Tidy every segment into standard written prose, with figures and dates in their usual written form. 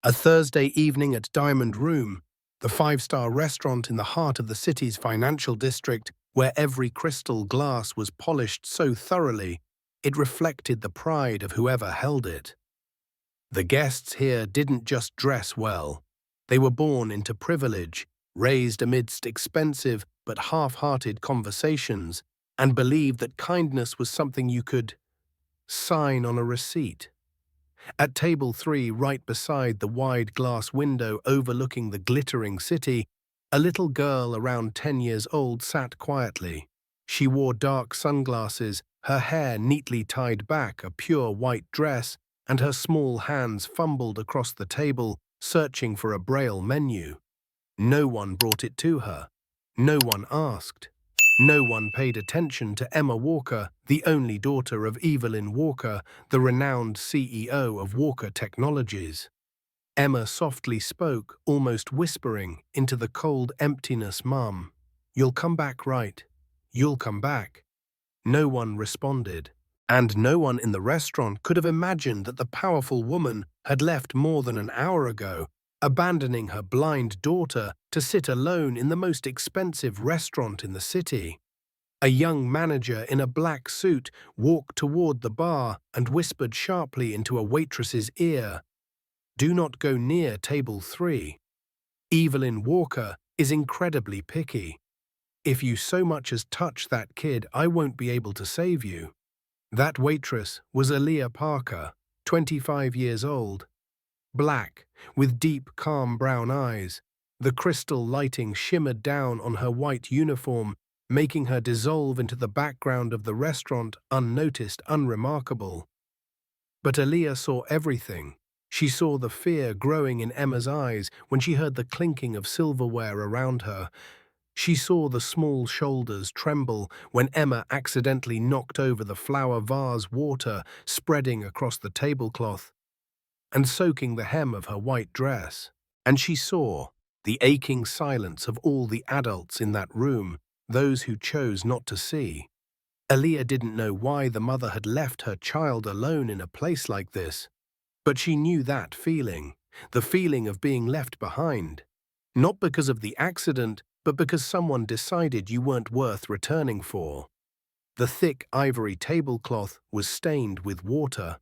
A Thursday evening at Diamond Room, the five-star restaurant in the heart of the city's financial district, where every crystal glass was polished so thoroughly it reflected the pride of whoever held it. The guests here didn't just dress well. They were born into privilege, raised amidst expensive but half-hearted conversations, and believed that kindness was something you could sign on a receipt. At table 3, right beside the wide glass window overlooking the glittering city, a little girl around 10 years old sat quietly. She wore dark sunglasses, her hair neatly tied back, a pure white dress, and her small hands fumbled across the table, searching for a Braille menu. No one brought it to her. No one asked. No one paid attention to Emma Walker, the only daughter of Evelyn Walker, the renowned CEO of Walker Technologies. Emma softly spoke, almost whispering, into the cold emptiness. "Mum, you'll come back, right? You'll come back." No one responded, and no one in the restaurant could have imagined that the powerful woman had left more than an hour ago, abandoning her blind daughter to sit alone in the most expensive restaurant in the city. A young manager in a black suit walked toward the bar and whispered sharply into a waitress's ear, "Do not go near table 3. Evelyn Walker is incredibly picky. If you so much as touch that kid, I won't be able to save you." That waitress was Aaliyah Parker, 25 years old. Black, with deep, calm brown eyes, the crystal lighting shimmered down on her white uniform, making her dissolve into the background of the restaurant, unnoticed, unremarkable. But Aaliyah saw everything. She saw the fear growing in Emma's eyes when she heard the clinking of silverware around her. She saw the small shoulders tremble when Emma accidentally knocked over the flower vase, water spreading across the tablecloth and soaking the hem of her white dress. And she saw the aching silence of all the adults in that room, those who chose not to see. Aaliyah didn't know why the mother had left her child alone in a place like this, but she knew that feeling, the feeling of being left behind. Not because of the accident, but because someone decided you weren't worth returning for. The thick ivory tablecloth was stained with water.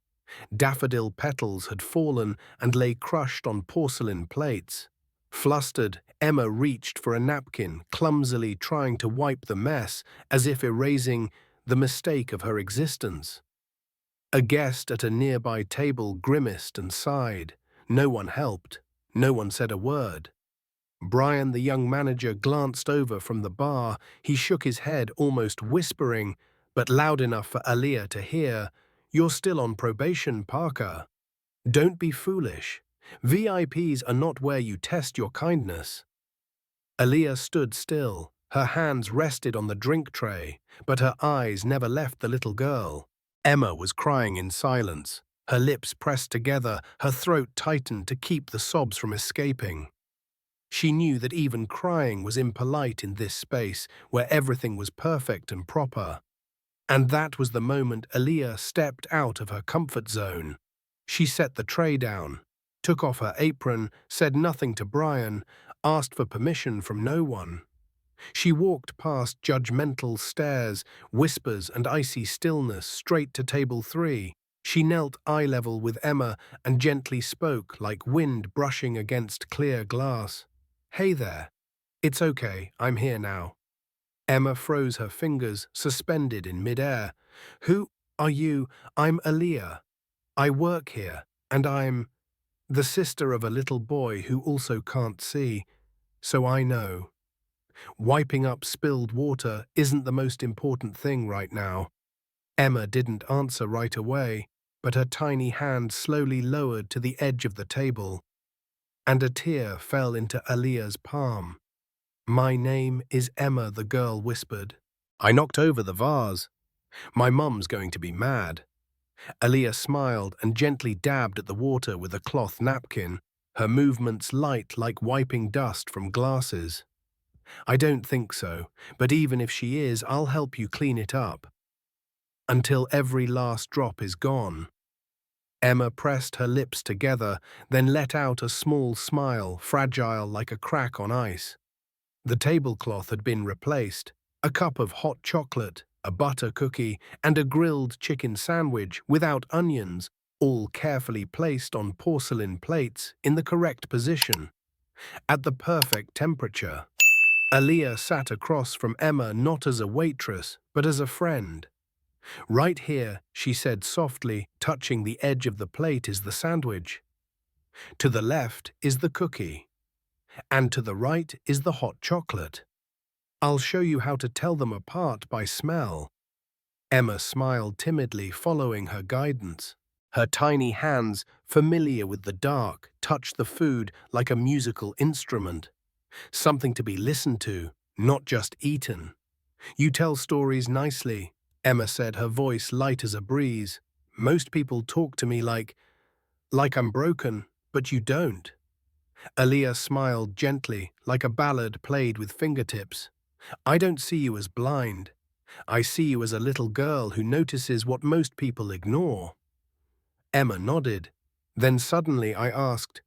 Daffodil petals had fallen and lay crushed on porcelain plates. Flustered, Emma reached for a napkin, clumsily trying to wipe the mess, as if erasing the mistake of her existence. A guest at a nearby table grimaced and sighed. No one helped. No one said a word. Brian, the young manager, glanced over from the bar. He shook his head, almost whispering, but loud enough for Aaliyah to hear, "You're still on probation, Parker. Don't be foolish. VIPs are not where you test your kindness." Aaliyah stood still. Her hands rested on the drink tray, but her eyes never left the little girl. Emma was crying in silence. Her lips pressed together, her throat tightened to keep the sobs from escaping. She knew that even crying was impolite in this space where everything was perfect and proper. And that was the moment Aaliyah stepped out of her comfort zone. She set the tray down, took off her apron, said nothing to Brian, asked for permission from no one. She walked past judgmental stares, whispers, and icy stillness straight to table 3. She knelt eye-level with Emma and gently spoke like wind brushing against clear glass. "Hey there. It's okay, I'm here now." Emma froze her fingers, suspended in midair. "Who are you?" "I'm Aaliyah. I work here, and I'm the sister of a little boy who also can't see, so I know. Wiping up spilled water isn't the most important thing right now." Emma didn't answer right away, but her tiny hand slowly lowered to the edge of the table, and a tear fell into Aaliyah's palm. "My name is Emma," the girl whispered. "I knocked over the vase. My mum's going to be mad." Aaliyah smiled and gently dabbed at the water with a cloth napkin, her movements light like wiping dust from glasses. "I don't think so, but even if she is, I'll help you clean it up. Until every last drop is gone." Emma pressed her lips together, then let out a small smile, fragile like a crack on ice. The tablecloth had been replaced. A cup of hot chocolate, a butter cookie, and a grilled chicken sandwich without onions, all carefully placed on porcelain plates in the correct position, at the perfect temperature. Aaliyah sat across from Emma not as a waitress, but as a friend. "Right here," she said softly, touching the edge of the plate, "is the sandwich. To the left is the cookie. And to the right is the hot chocolate. I'll show you how to tell them apart by smell." Emma smiled timidly, following her guidance. Her tiny hands, familiar with the dark, touched the food like a musical instrument. Something to be listened to, not just eaten. "You tell stories nicely," Emma said, her voice light as a breeze. "Most people talk to me like I'm broken, but you don't." Aaliyah smiled gently, like a ballad played with fingertips. "I don't see you as blind. I see you as a little girl who notices what most people ignore." Emma nodded. Then suddenly I asked,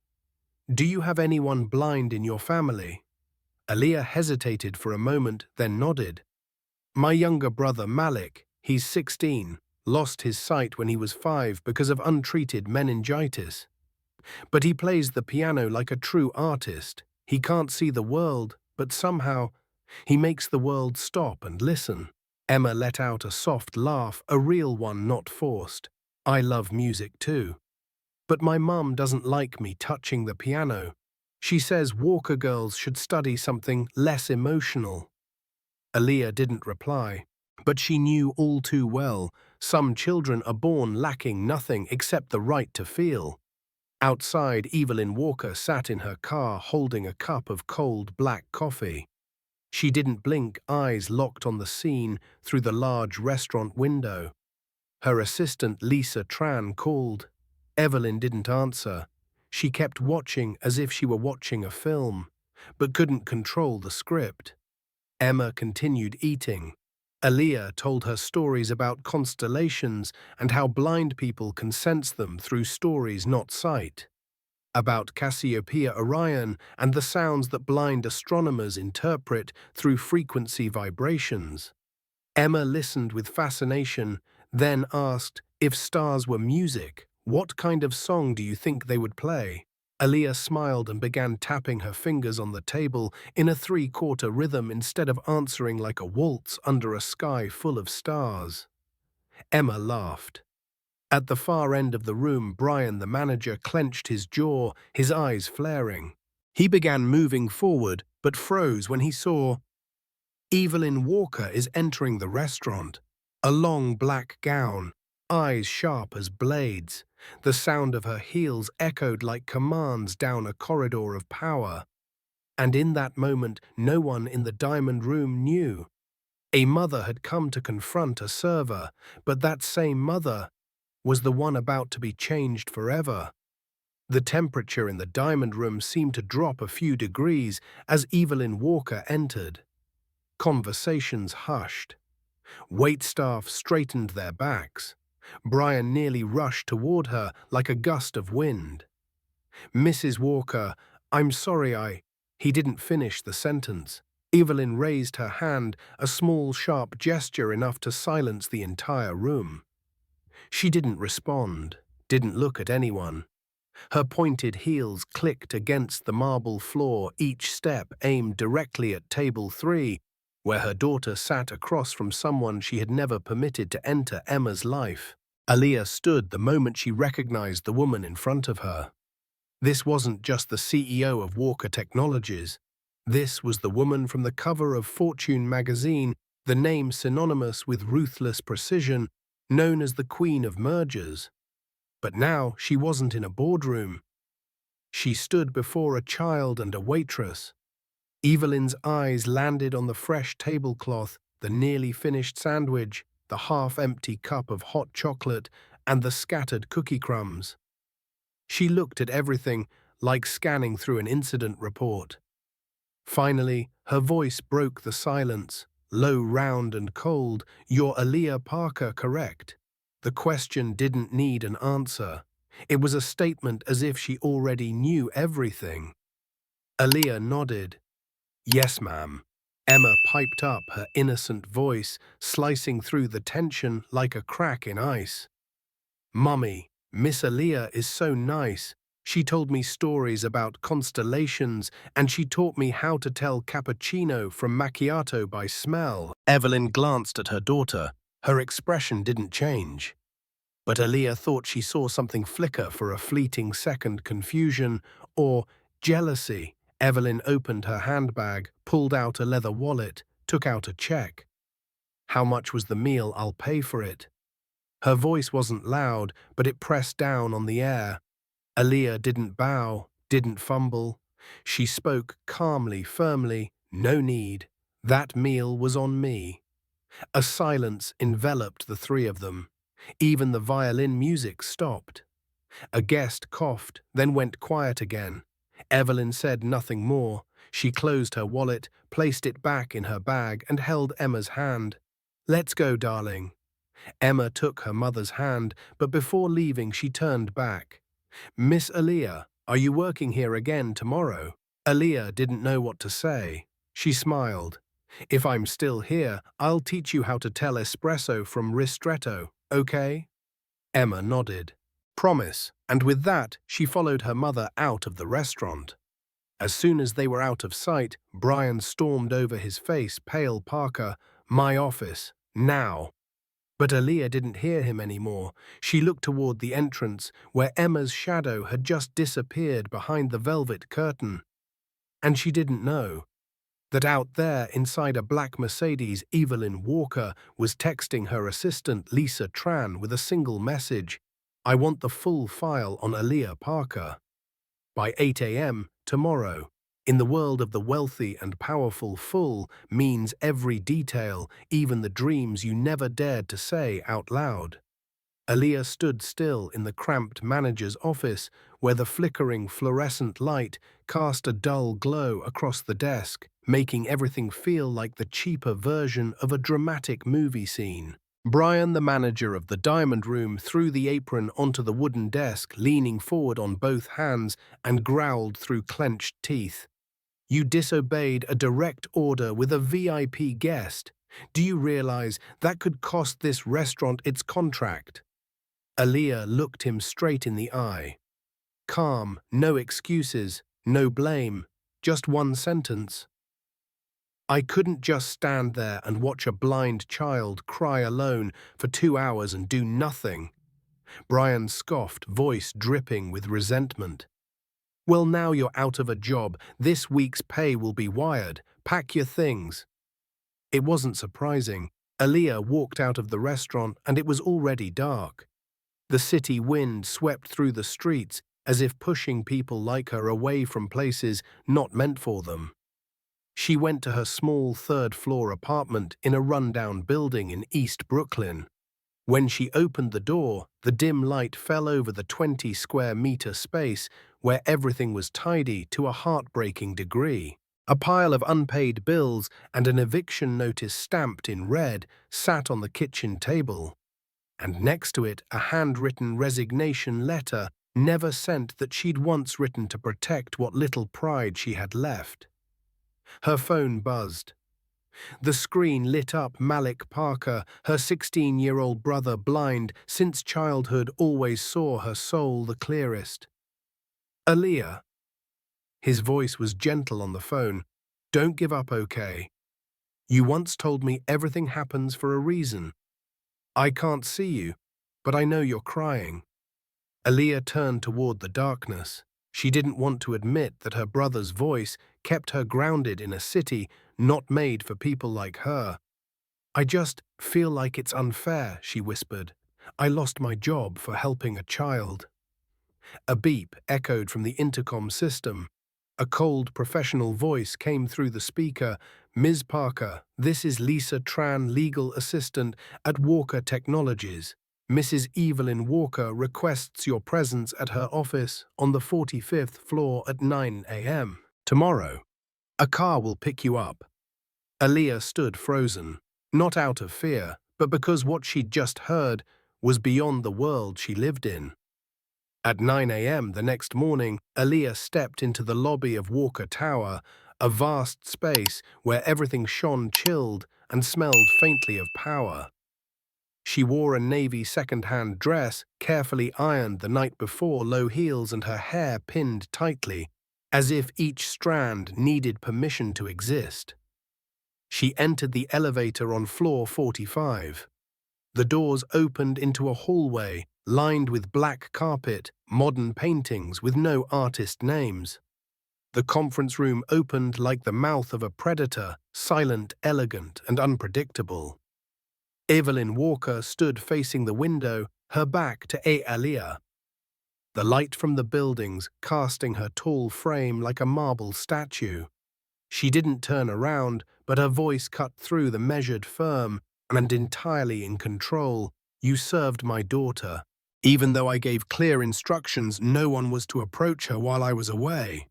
"Do you have anyone blind in your family?" Aaliyah hesitated for a moment, then nodded. "My younger brother Malik, he's 16, lost his sight when he was 5 because of untreated meningitis. But he plays the piano like a true artist. He can't see the world, but somehow he makes the world stop and listen." Emma let out a soft laugh, a real one, not forced. "I love music too. But my mum doesn't like me touching the piano. She says Walker girls should study something less emotional." Aaliyah didn't reply, but she knew all too well, some children are born lacking nothing except the right to feel. Outside, Evelyn Walker sat in her car holding a cup of cold black coffee. She didn't blink, eyes locked on the scene through the large restaurant window. Her assistant Lisa Tran called. Evelyn didn't answer. She kept watching as if she were watching a film, but couldn't control the script. Emma continued eating. Aaliyah told her stories about constellations and how blind people can sense them through stories, not sight. About Cassiopeia Orion and the sounds that blind astronomers interpret through frequency vibrations. Emma listened with fascination, then asked, "If stars were music, what kind of song do you think they would play?" Aaliyah smiled and began tapping her fingers on the table in a 3/4 rhythm instead of answering like a waltz under a sky full of stars. Emma laughed. At the far end of the room, Brian, the manager, clenched his jaw, his eyes flaring. He began moving forward, but froze when he saw Evelyn Walker is entering the restaurant. A long black gown, eyes sharp as blades. The sound of her heels echoed like commands down a corridor of power. And in that moment, no one in the diamond room knew. A mother had come to confront a server, but that same mother was the one about to be changed forever. The temperature in the diamond room seemed to drop a few degrees as Evelyn Walker entered. Conversations hushed. Waitstaff straightened their backs. Brian nearly rushed toward her like a gust of wind. "Mrs. Walker, I'm sorry He didn't finish the sentence. Evelyn raised her hand, a small, sharp gesture enough to silence the entire room. She didn't respond, didn't look at anyone. Her pointed heels clicked against the marble floor, each step aimed directly at table 3, where her daughter sat across from someone she had never permitted to enter Emma's life. Aaliyah stood the moment she recognized the woman in front of her. This wasn't just the CEO of Walker Technologies. This was the woman from the cover of Fortune magazine, the name synonymous with ruthless precision, known as the Queen of Mergers. But now she wasn't in a boardroom. She stood before a child and a waitress. Evelyn's eyes landed on the fresh tablecloth, the nearly finished sandwich, the half-empty cup of hot chocolate, and the scattered cookie crumbs. She looked at everything, like scanning through an incident report. Finally, her voice broke the silence, low, round, and cold. "You're Aaliyah Parker, correct?" The question didn't need an answer. It was a statement as if she already knew everything. Aaliyah nodded. "Yes, ma'am." Emma piped up, her innocent voice slicing through the tension like a crack in ice. "Mummy, Miss Aaliyah is so nice. She told me stories about constellations, and she taught me how to tell cappuccino from macchiato by smell." Evelyn glanced at her daughter. Her expression didn't change. But Aaliyah thought she saw something flicker for a fleeting second: confusion or jealousy. Evelyn opened her handbag, pulled out a leather wallet, took out a check. "How much was the meal? I'll pay for it." Her voice wasn't loud, but it pressed down on the air. Aaliyah didn't bow, didn't fumble. She spoke calmly, firmly. "No need. That meal was on me." A silence enveloped the three of them. Even the violin music stopped. A guest coughed, then went quiet again. Evelyn said nothing more. She closed her wallet, placed it back in her bag, and held Emma's hand. "Let's go, darling." Emma took her mother's hand, but before leaving she turned back. "Miss Aaliyah, are you working here again tomorrow?" Aaliyah didn't know what to say. She smiled. "If I'm still here, I'll teach you how to tell espresso from ristretto, okay?" Emma nodded. "Promise." And with that, she followed her mother out of the restaurant. As soon as they were out of sight, Brian stormed over, his face pale. "Parker, my office, now." But Aaliyah didn't hear him anymore. She looked toward the entrance, where Emma's shadow had just disappeared behind the velvet curtain. And she didn't know that out there, inside a black Mercedes, Evelyn Walker was texting her assistant Lisa Tran with a single message: "I want the full file on Aaliyah Parker by 8 a.m. tomorrow." In the world of the wealthy and powerful, full means every detail, even the dreams you never dared to say out loud. Aaliyah stood still in the cramped manager's office, where the flickering fluorescent light cast a dull glow across the desk, making everything feel like the cheaper version of a dramatic movie scene. Brian, the manager of the Diamond Room, threw the apron onto the wooden desk, leaning forward on both hands, and growled through clenched teeth. "You disobeyed a direct order with a VIP guest. Do you realize that could cost this restaurant its contract?" Aaliyah looked him straight in the eye. Calm, no excuses, no blame, just one sentence. "I couldn't just stand there and watch a blind child cry alone for 2 hours and do nothing." Brian scoffed, voice dripping with resentment. "Well, now you're out of a job. This week's pay will be wired. Pack your things." It wasn't surprising. Aaliyah walked out of the restaurant and it was already dark. The city wind swept through the streets as if pushing people like her away from places not meant for them. She went to her small third-floor apartment in a rundown building in East Brooklyn. When she opened the door, the dim light fell over the 20-square-meter space where everything was tidy to a heartbreaking degree. A pile of unpaid bills and an eviction notice stamped in red sat on the kitchen table. And next to it, a handwritten resignation letter never sent that she'd once written to protect what little pride she had left. Her phone buzzed. The screen lit up Malik Parker, her 16-year-old brother, blind since childhood, always saw her soul the clearest. "Aaliyah." His voice was gentle on the phone. "Don't give up, okay? You once told me everything happens for a reason. I can't see you, but I know you're crying." Aaliyah turned toward the darkness. She didn't want to admit that her brother's voice kept her grounded in a city not made for people like her. "I just feel like it's unfair," she whispered. "I lost my job for helping a child." A beep echoed from the intercom system. A cold, professional voice came through the speaker. "Ms. Parker, this is Lisa Tran, legal assistant at Walker Technologies. Mrs. Evelyn Walker requests your presence at her office on the 45th floor at 9 a.m. tomorrow. A car will pick you up." Aaliyah stood frozen, not out of fear, but because what she'd just heard was beyond the world she lived in. At 9 a.m. the next morning, Aaliyah stepped into the lobby of Walker Tower, a vast space where everything shone chilled and smelled faintly of power. She wore a navy second-hand dress, carefully ironed the night before, low heels and her hair pinned tightly, as if each strand needed permission to exist. She entered the elevator on floor 45. The doors opened into a hallway lined with black carpet, modern paintings with no artist names. The conference room opened like the mouth of a predator, silent, elegant, and unpredictable. Evelyn Walker stood facing the window, her back to Aaliyah. The light from the buildings casting her tall frame like a marble statue. She didn't turn around, but her voice cut through the measured firm and entirely in control. "You served my daughter. Even though I gave clear instructions, no one was to approach her while I was away."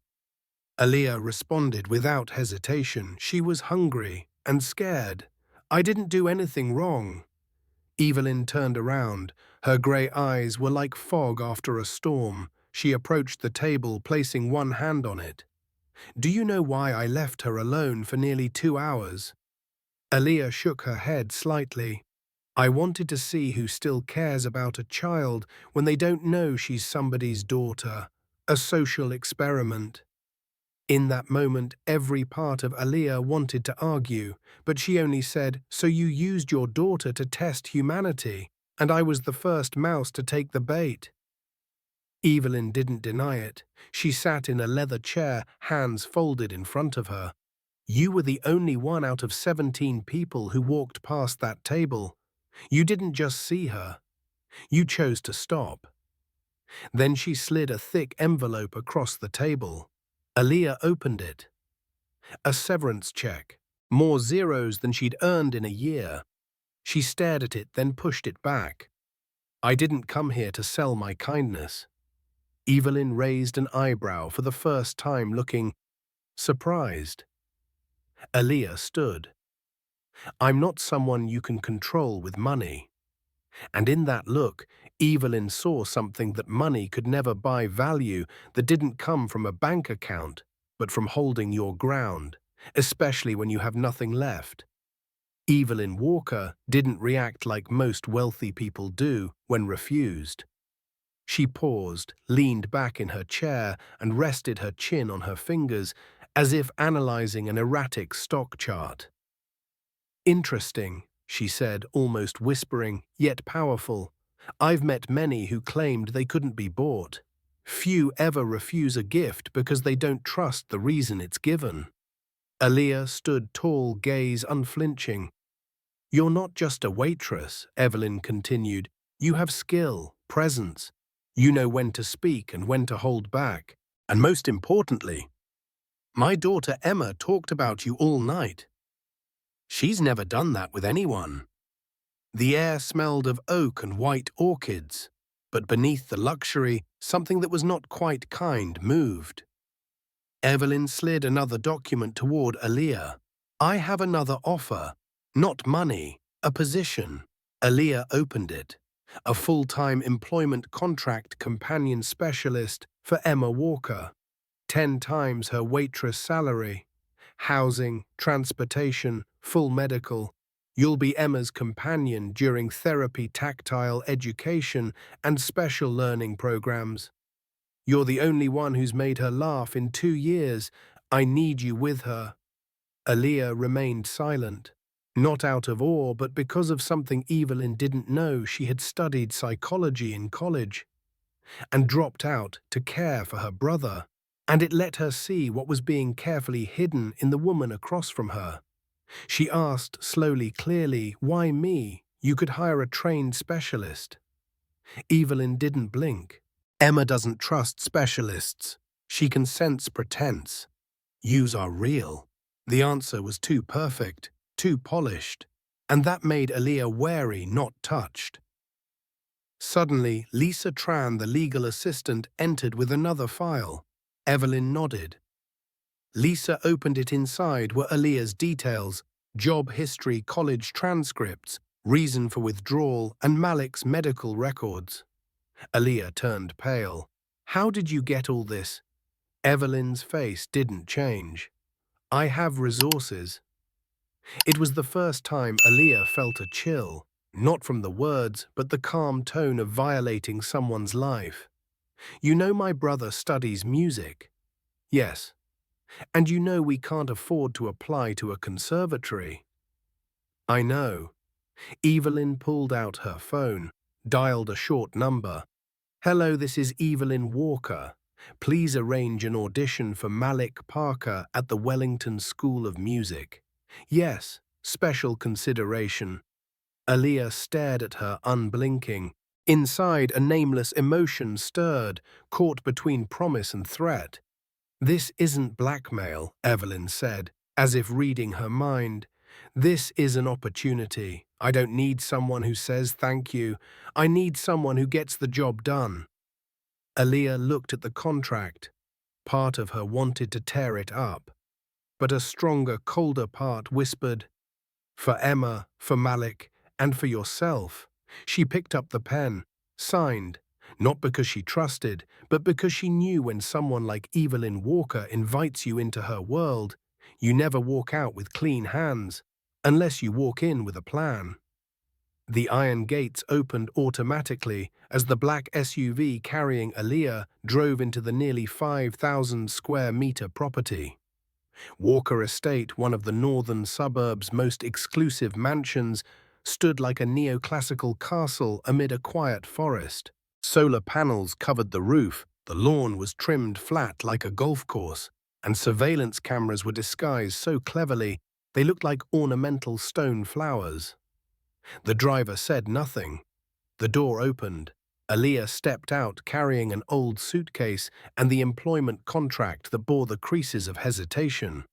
Aaliyah responded without hesitation. She was hungry and scared. "I didn't do anything wrong." Evelyn turned around. Her grey eyes were like fog after a storm. She approached the table, placing one hand on it. "Do you know why I left her alone for nearly 2 hours?" Aaliyah shook her head slightly. "I wanted to see who still cares about a child when they don't know she's somebody's daughter. A social experiment." In that moment, every part of Aaliyah wanted to argue, but she only said, "So you used your daughter to test humanity, and I was the first mouse to take the bait." Evelyn didn't deny it. She sat in a leather chair, hands folded in front of her. "You were the only one out of 17 people who walked past that table. You didn't just see her. You chose to stop." Then she slid a thick envelope across the table. Aaliyah opened it. A severance check. More zeros than she'd earned in a year. She stared at it, then pushed it back. "I didn't come here to sell my kindness." Evelyn raised an eyebrow for the first time, looking surprised. Aaliyah stood. "I'm not someone you can control with money." And in that look, Evelyn saw something that money could never buy: value that didn't come from a bank account, but from holding your ground, especially when you have nothing left. Evelyn Walker didn't react like most wealthy people do when refused. She paused, leaned back in her chair, and rested her chin on her fingers, as if analyzing an erratic stock chart. "Interesting," she said, almost whispering, yet powerful. "I've met many who claimed they couldn't be bought. Few ever refuse a gift because they don't trust the reason it's given." Aaliyah stood tall, gaze unflinching. "You're not just a waitress," Evelyn continued. "You have skill, presence. You know when to speak and when to hold back. And most importantly, my daughter Emma talked about you all night. She's never done that with anyone." The air smelled of oak and white orchids, but beneath the luxury, something that was not quite kind moved. Evelyn slid another document toward Aaliyah. "I have another offer. Not money, a position." Aaliyah opened it. "A full-time employment contract companion specialist for Emma Walker. 10 times her waitress salary. Housing, transportation, full medical. You'll be Emma's companion during therapy, tactile education, and special learning programs. You're the only one who's made her laugh in 2 years. I need you with her." Aaliyah remained silent, not out of awe, but because of something Evelyn didn't know. She had studied psychology in college and dropped out to care for her brother, and it let her see what was being carefully hidden in the woman across from her. She asked slowly, clearly, "Why me? You could hire a trained specialist." Evelyn didn't blink. "Emma doesn't trust specialists. She can sense pretense. Yous are real." The answer was too perfect, too polished, and that made Aaliyah wary, not touched. Suddenly, Lisa Tran, the legal assistant, entered with another file. Evelyn nodded. Lisa opened it. Inside were Aaliyah's details: job history, college transcripts, reason for withdrawal, and Malik's medical records. Aaliyah turned pale. How did you get all this? Evelyn's face didn't change. I have resources. It was the first time Aaliyah felt a chill, not from the words, but the calm tone of violating someone's life. You know my brother studies music. Yes. And you know we can't afford to apply to a conservatory. I know. Evelyn pulled out her phone, dialed a short number. Hello, this is Evelyn Walker. Please arrange an audition for Aaliyah Parker at the Wellington School of Music. Yes, special consideration. Aaliyah stared at her unblinking. Inside, a nameless emotion stirred, caught between promise and threat. This isn't blackmail, Evelyn said, as if reading her mind. This is an opportunity. I don't need someone who says thank you. I need someone who gets the job done. Aaliyah looked at the contract. Part of her wanted to tear it up. But a stronger, colder part whispered, for Emma, for Malik, and for yourself. She picked up the pen, signed, not because she trusted, but because she knew when someone like Evelyn Walker invites you into her world, you never walk out with clean hands, unless you walk in with a plan. The iron gates opened automatically as the black SUV carrying Aaliyah drove into the nearly 5,000 square meter property. Walker Estate, one of the northern suburb's most exclusive mansions, stood like a neoclassical castle amid a quiet forest. Solar panels covered the roof, the lawn was trimmed flat like a golf course, and surveillance cameras were disguised so cleverly they looked like ornamental stone flowers. The driver said nothing. The door opened. Aaliyah stepped out carrying an old suitcase and the employment contract that bore the creases of hesitation.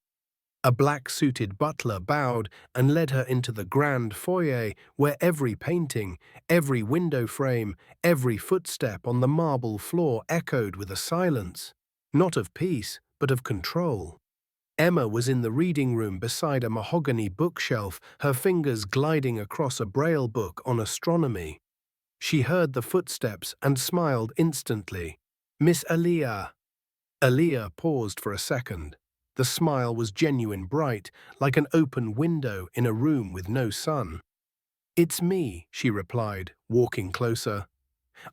A black-suited butler bowed and led her into the grand foyer where every painting, every window frame, every footstep on the marble floor echoed with a silence, not of peace, but of control. Emma was in the reading room beside a mahogany bookshelf, her fingers gliding across a braille book on astronomy. She heard the footsteps and smiled instantly. Miss Aaliyah. Aaliyah paused for a second. The smile was genuine, bright, like an open window in a room with no sun. It's me, she replied, walking closer.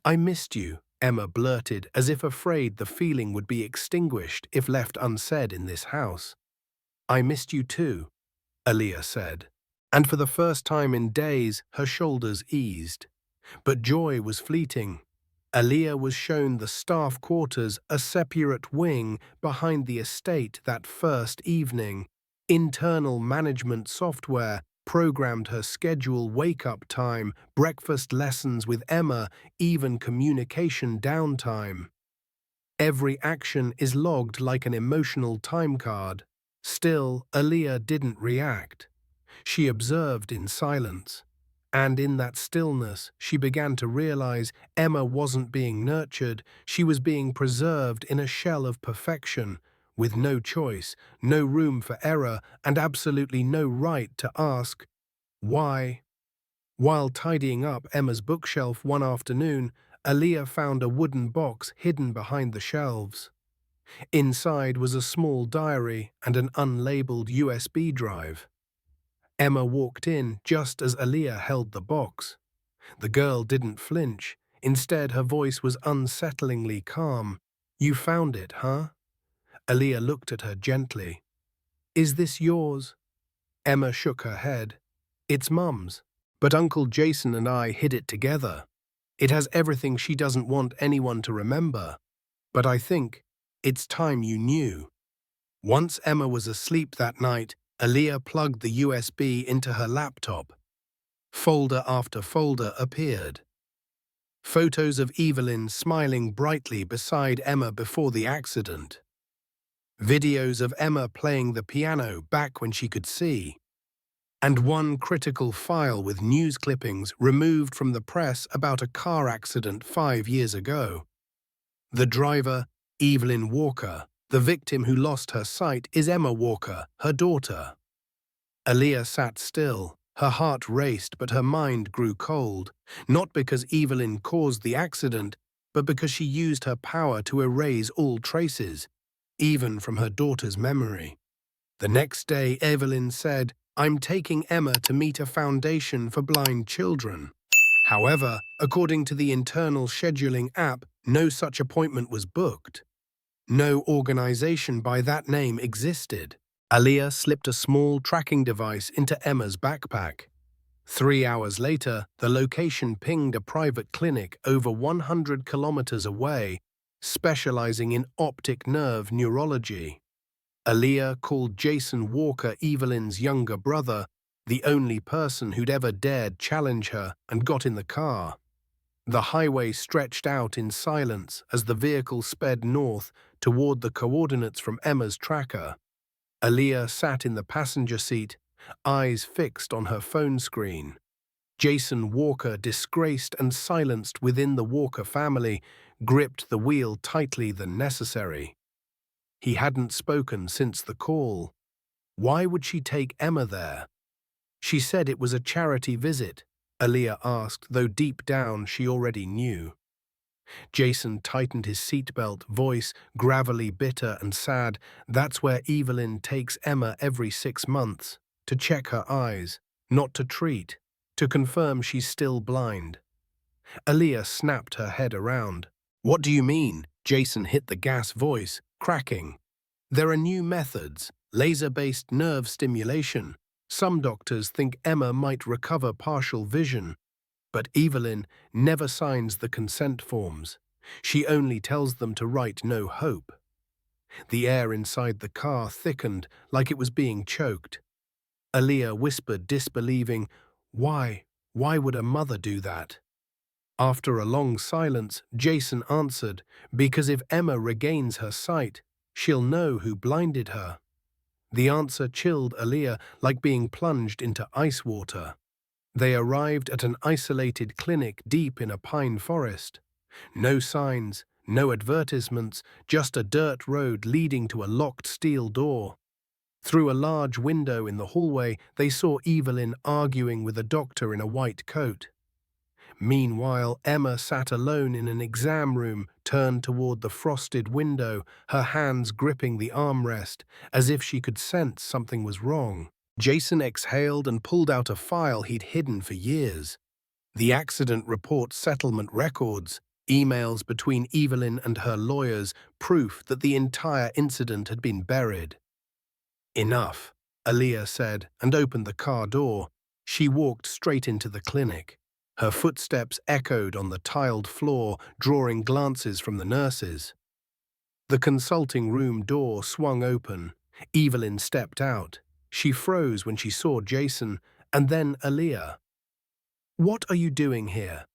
I missed you, Emma blurted, as if afraid the feeling would be extinguished if left unsaid in this house. I missed you too, Aaliyah said. And for the first time in days, her shoulders eased. But joy was fleeting. Aaliyah was shown the staff quarters, a separate wing behind the estate that first evening. Internal management software programmed her schedule, wake-up time, breakfast lessons with Emma, even communication downtime. Every action is logged like an emotional time card. Still, Aaliyah didn't react. She observed in silence. And in that stillness, she began to realize Emma wasn't being nurtured, she was being preserved in a shell of perfection, with no choice, no room for error, and absolutely no right to ask, why? While tidying up Emma's bookshelf one afternoon, Aaliyah found a wooden box hidden behind the shelves. Inside was a small diary and an unlabeled USB drive. Emma walked in just as Aaliyah held the box. The girl didn't flinch. Instead, her voice was unsettlingly calm. You found it, huh? Aaliyah looked at her gently. Is this yours? Emma shook her head. It's Mum's, but Uncle Jason and I hid it together. It has everything she doesn't want anyone to remember. But I think it's time you knew. Once Emma was asleep that night, Aaliyah plugged the USB into her laptop. Folder after folder appeared. Photos of Evelyn smiling brightly beside Emma before the accident. Videos of Emma playing the piano back when she could see. And one critical file with news clippings removed from the press about a car accident 5 years ago. The driver, Evelyn Walker. The victim who lost her sight is Emma Walker, her daughter. Aaliyah sat still. Her heart raced, but her mind grew cold. Not because Evelyn caused the accident, but because she used her power to erase all traces, even from her daughter's memory. The next day, Evelyn said, "I'm taking Emma to meet a foundation for blind children." However, according to the internal scheduling app, no such appointment was booked. No organization by that name existed. Aaliyah slipped a small tracking device into Emma's backpack. 3 hours later, the location pinged a private clinic over 100 kilometers away, specializing in optic nerve neurology. Aaliyah called Jason Walker, Evelyn's younger brother, the only person who'd ever dared challenge her, and got in the car. The highway stretched out in silence as the vehicle sped north toward the coordinates from Emma's tracker. Aaliyah sat in the passenger seat, eyes fixed on her phone screen. Jason Walker, disgraced and silenced within the Walker family, gripped the wheel tightly than necessary. He hadn't spoken since the call. Why would she take Emma there? She said it was a charity visit, Aaliyah asked, though deep down she already knew. Jason tightened his seatbelt, voice gravelly bitter and sad. That's where Evelyn takes Emma every 6 months, to check her eyes, not to treat, to confirm she's still blind. Aaliyah snapped her head around. What do you mean? Jason hit the gas, voice cracking. There are new methods, laser-based nerve stimulation. Some doctors think Emma might recover partial vision, but Evelyn never signs the consent forms. She only tells them to write no hope. The air inside the car thickened like it was being choked. Aaliyah whispered, disbelieving, Why? Why would a mother do that? After a long silence, Jason answered, because if Emma regains her sight, she'll know who blinded her. The answer chilled Aaliyah like being plunged into ice water. They arrived at an isolated clinic deep in a pine forest. No signs, no advertisements, just a dirt road leading to a locked steel door. Through a large window in the hallway, they saw Evelyn arguing with a doctor in a white coat. Meanwhile, Emma sat alone in an exam room, turned toward the frosted window, her hands gripping the armrest, as if she could sense something was wrong. Jason exhaled and pulled out a file he'd hidden for years. The accident report settlement records, emails between Evelyn and her lawyers, proof that the entire incident had been buried. Enough, Aaliyah said, and opened the car door. She walked straight into the clinic. Her footsteps echoed on the tiled floor, drawing glances from the nurses. The consulting room door swung open. Evelyn stepped out. She froze when she saw Jason, and then Aaliyah. "What are you doing here?"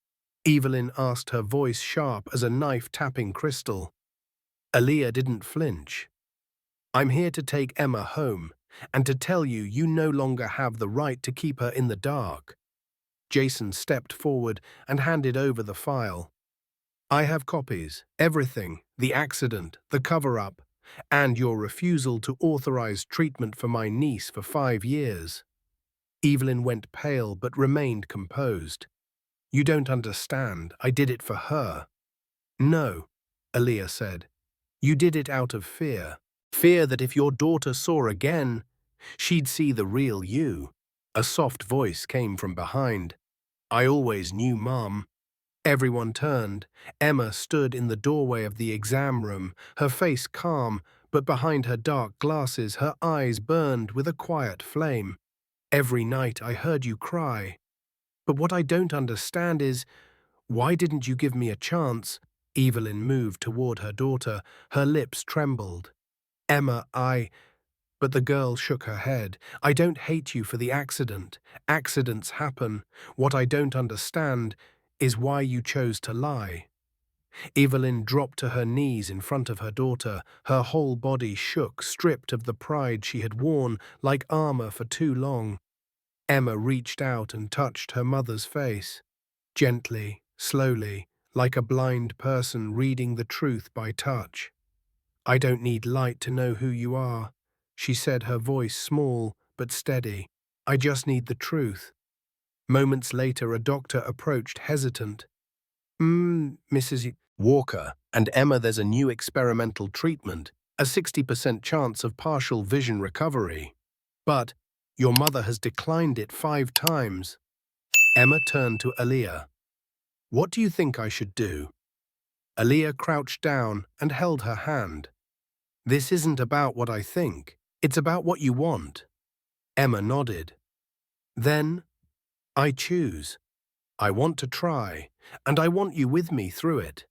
Evelyn asked, her voice sharp as a knife tapping crystal. Aaliyah didn't flinch. "I'm here to take Emma home, and to tell you you no longer have the right to keep her in the dark." Jason stepped forward and handed over the file. "I have copies, everything, the accident, the cover-up, and your refusal to authorize treatment for my niece for 5 years. Evelyn went pale but remained composed. "You don't understand. I did it for her." "No," Aaliyah said. "You did it out of fear. Fear that if your daughter saw again, she'd see the real you." A soft voice came from behind. "I always knew, Mom." Everyone turned. Emma stood in the doorway of the exam room, her face calm, but behind her dark glasses her eyes burned with a quiet flame. "Every night I heard you cry. But what I don't understand is, why didn't you give me a chance?" Evelyn moved toward her daughter. Her lips trembled. "Emma, But the girl shook her head. "I don't hate you for the accident. Accidents happen. What I don't understand is why you chose to lie." Evelyn dropped to her knees in front of her daughter. Her whole body shook, stripped of the pride she had worn like armor for too long. Emma reached out and touched her mother's face. Gently, slowly, like a blind person reading the truth by touch. "I don't need light to know who you are," she said, her voice small but steady. "I just need the truth." Moments later, a doctor approached, hesitant. Mrs. Walker, and Emma, there's a new experimental treatment, a 60% chance of partial vision recovery. But your mother has declined it 5 times. Emma turned to Aaliyah. What do you think I should do? Aaliyah crouched down and held her hand. This isn't about what I think. It's about what you want. Emma nodded. Then, I choose. I want to try, and I want you with me through it.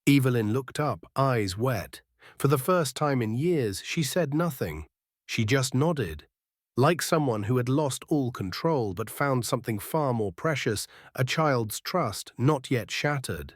Evelyn looked up, eyes wet. For the first time in years, she said nothing. She just nodded, like someone who had lost all control but found something far more precious, a child's trust not yet shattered.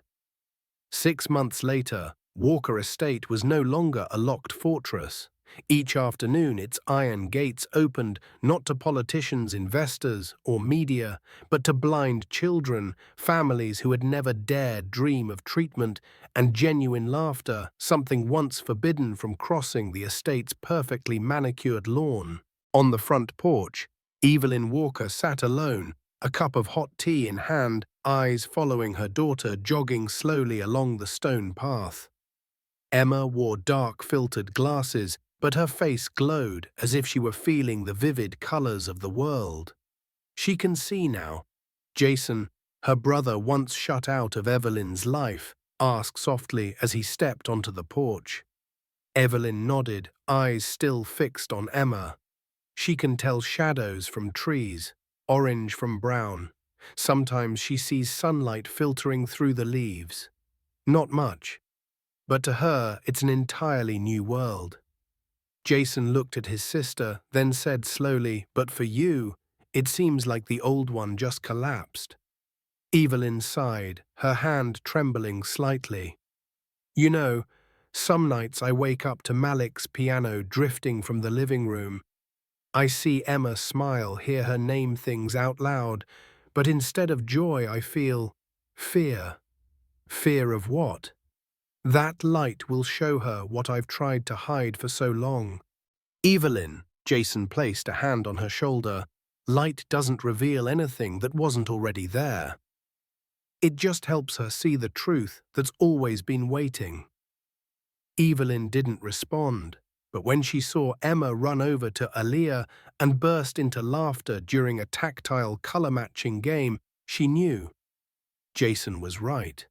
6 months later, Walker Estate was no longer a locked fortress. Each afternoon, its iron gates opened not to politicians, investors, or media, but to blind children, families who had never dared dream of treatment, and genuine laughter, something once forbidden from crossing the estate's perfectly manicured lawn. On the front porch, Evelyn Walker sat alone, a cup of hot tea in hand, eyes following her daughter jogging slowly along the stone path. Emma wore dark filtered glasses, but her face glowed as if she were feeling the vivid colors of the world. She can see now. Jason, her brother once shut out of Evelyn's life, asked softly as he stepped onto the porch. Evelyn nodded, eyes still fixed on Emma. She can tell shadows from trees, orange from brown. Sometimes she sees sunlight filtering through the leaves. Not much, but to her it's an entirely new world. Jason looked at his sister, then said slowly, "But for you, it seems like the old one just collapsed." Evelyn sighed, her hand trembling slightly. "You know, some nights I wake up to Malik's piano drifting from the living room. I see Emma smile, hear her name things out loud, but instead of joy I feel fear. Fear of what? That light will show her what I've tried to hide for so long." "Evelyn," Jason placed a hand on her shoulder, "light doesn't reveal anything that wasn't already there. It just helps her see the truth that's always been waiting." Evelyn didn't respond, but when she saw Emma run over to Aaliyah and burst into laughter during a tactile color-matching game, she knew Jason was right.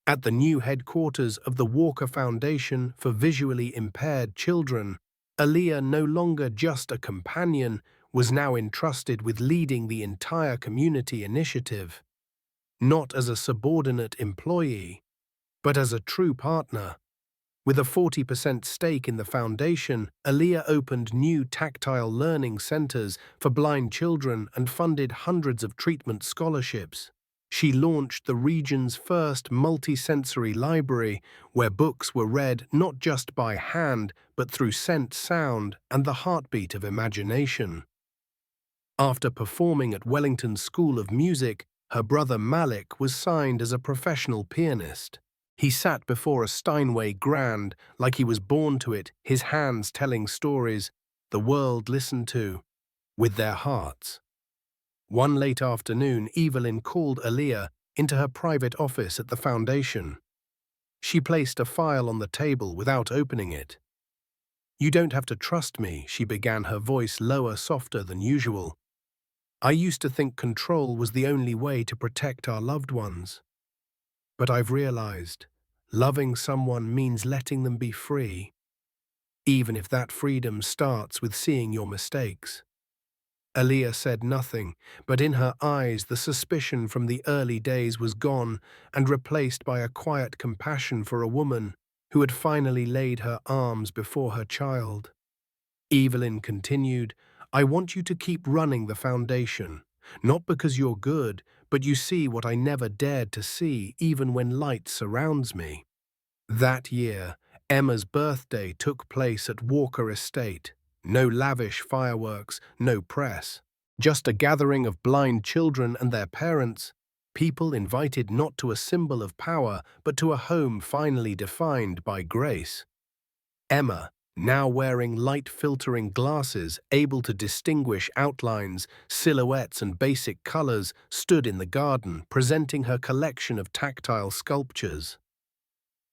At the new headquarters of the Walker Foundation for Visually Impaired Children, Aaliyah, no longer just a companion, was now entrusted with leading the entire community initiative. Not as a subordinate employee, but as a true partner. With a 40% stake in the foundation, Aaliyah opened new tactile learning centers for blind children and funded hundreds of treatment scholarships. She launched the region's first multisensory library, where books were read not just by hand, but through scent, sound, and the heartbeat of imagination. After performing at Wellington's School of Music, her brother Malik was signed as a professional pianist. He sat before a Steinway grand like he was born to it, his hands telling stories the world listened to, with their hearts. One late afternoon, Evelyn called Aaliyah into her private office at the foundation. She placed a file on the table without opening it. "You don't have to trust me," she began, her voice lower, softer than usual. "I used to think control was the only way to protect our loved ones. But I've realized loving someone means letting them be free, even if that freedom starts with seeing your mistakes." Aaliyah said nothing, but in her eyes the suspicion from the early days was gone and replaced by a quiet compassion for a woman who had finally laid her arms before her child. Evelyn continued, "I want you to keep running the foundation, not because you're good, but you see what I never dared to see even when light surrounds me." That year, Emma's birthday took place at Walker Estate. No lavish fireworks, no press. Just a gathering of blind children and their parents, people invited not to a symbol of power, but to a home finally defined by grace. Emma, now wearing light-filtering glasses, able to distinguish outlines, silhouettes and basic colors, stood in the garden, presenting her collection of tactile sculptures.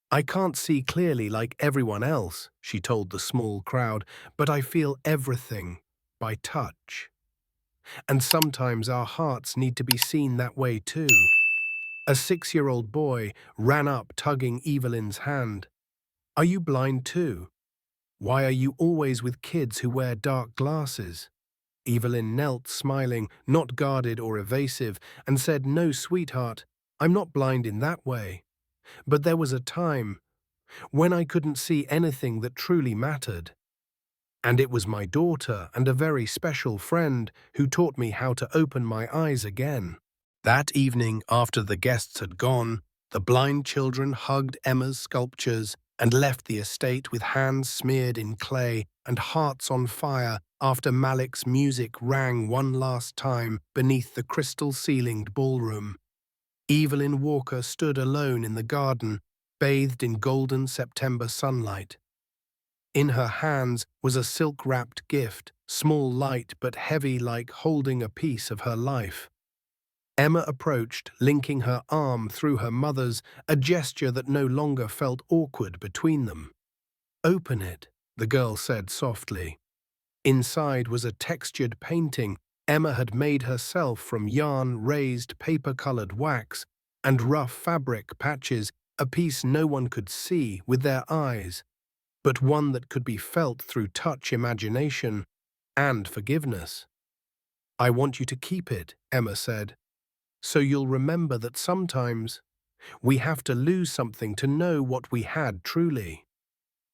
"I can't see clearly like everyone else," she told the small crowd, "but I feel everything by touch. And sometimes our hearts need to be seen that way too." A 6-year-old boy ran up, tugging Evelyn's hand. "Are you blind too? Why are you always with kids who wear dark glasses?" Evelyn knelt, smiling, not guarded or evasive, and said, "No, sweetheart, I'm not blind in that way. But there was a time when I couldn't see anything that truly mattered. And it was my daughter and a very special friend who taught me how to open my eyes again." That evening, after the guests had gone, the blind children hugged Emma's sculptures and left the estate with hands smeared in clay and hearts on fire after Malik's music rang one last time beneath the crystal-ceilinged ballroom. Evelyn Walker stood alone in the garden, bathed in golden September sunlight. In her hands was a silk-wrapped gift, small, light but heavy, like holding a piece of her life. Emma approached, linking her arm through her mother's, a gesture that no longer felt awkward between them. "Open it," the girl said softly. Inside was a textured painting Emma had made herself from yarn, raised paper-colored wax, and rough fabric patches, a piece no one could see with their eyes, but one that could be felt through touch, imagination, and forgiveness. "I want you to keep it," Emma said, "so you'll remember that sometimes we have to lose something to know what we had truly."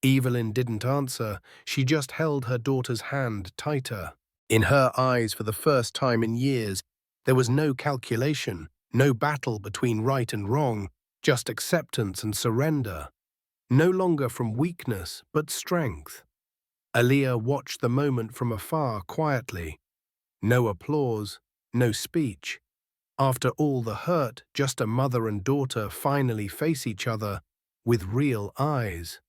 Evelyn didn't answer. She just held her daughter's hand tighter. In her eyes, for the first time in years, there was no calculation, no battle between right and wrong, just acceptance and surrender. No longer from weakness, but strength. Aaliyah watched the moment from afar quietly. No applause, no speech. After all the hurt, just a mother and daughter finally face each other with real eyes.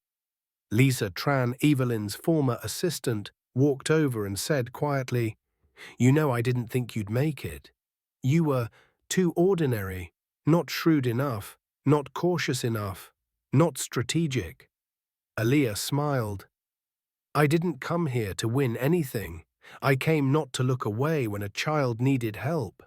Lisa Tran, Evelyn's former assistant, walked over and said quietly, "You know, I didn't think you'd make it. You were too ordinary, not shrewd enough, not cautious enough, not strategic." Aaliyah smiled. "I didn't come here to win anything. I came not to look away when a child needed help."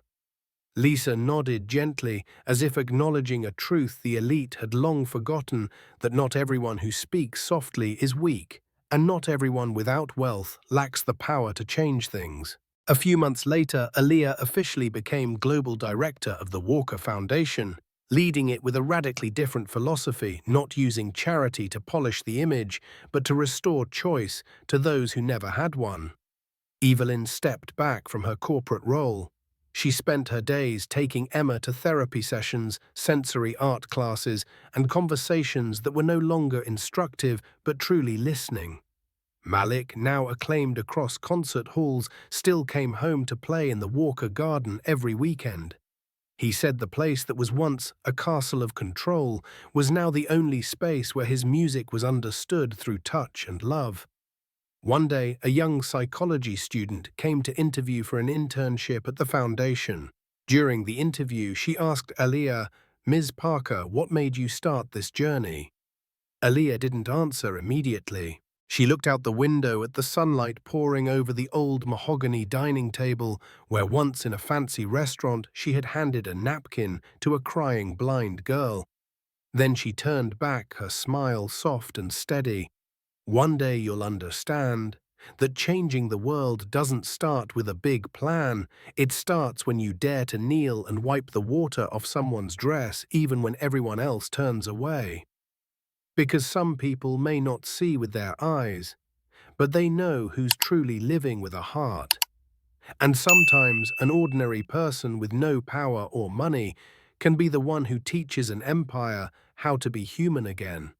Lisa nodded gently, as if acknowledging a truth the elite had long forgotten, that not everyone who speaks softly is weak, and not everyone without wealth lacks the power to change things. A few months later, Aaliyah officially became global director of the Walker Foundation, leading it with a radically different philosophy, not using charity to polish the image, but to restore choice to those who never had one. Evelyn stepped back from her corporate role. She spent her days taking Emma to therapy sessions, sensory art classes, and conversations that were no longer instructive but truly listening. Malik, now acclaimed across concert halls, still came home to play in the Walker Garden every weekend. He said the place that was once a castle of control was now the only space where his music was understood through touch and love. One day, a young psychology student came to interview for an internship at the foundation. During the interview, she asked Aaliyah, "Ms. Parker, what made you start this journey?" Aaliyah didn't answer immediately. She looked out the window at the sunlight pouring over the old mahogany dining table, where once in a fancy restaurant she had handed a napkin to a crying blind girl. Then she turned back, her smile soft and steady. "One day you'll understand that changing the world doesn't start with a big plan. It starts when you dare to kneel and wipe the water off someone's dress, even when everyone else turns away. Because some people may not see with their eyes, but they know who's truly living with a heart. And sometimes an ordinary person with no power or money can be the one who teaches an empire how to be human again."